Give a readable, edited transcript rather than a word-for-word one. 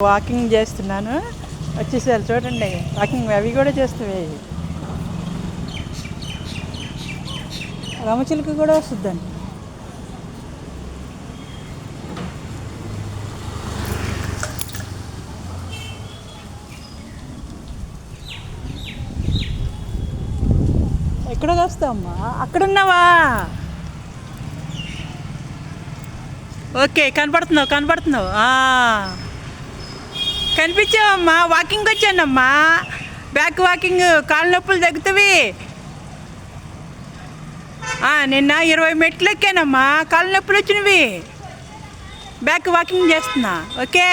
Walking చేస్తున్నాను. వచ్చేసారు చూడండి, వాకింగ్ అవి కూడా చేస్తాయి. రామచిలుక కూడా వస్తుందండి. ఎక్కడ వస్తావమ్మా? అక్కడున్నావా? ఓకే, కనపడుతున్నావు. కనిపించావమ్మా, వాకింగ్ వచ్చానమ్మా. బ్యాక్ వాకింగ్, కాళ్ళ నొప్పులు తగ్గుతావి. నిన్న 20 మెట్లు ఎక్కానమ్మా, కాళ్ళ నొప్పులు వచ్చినవి. బ్యాక్ వాకింగ్ చేస్తున్నా. ఓకే.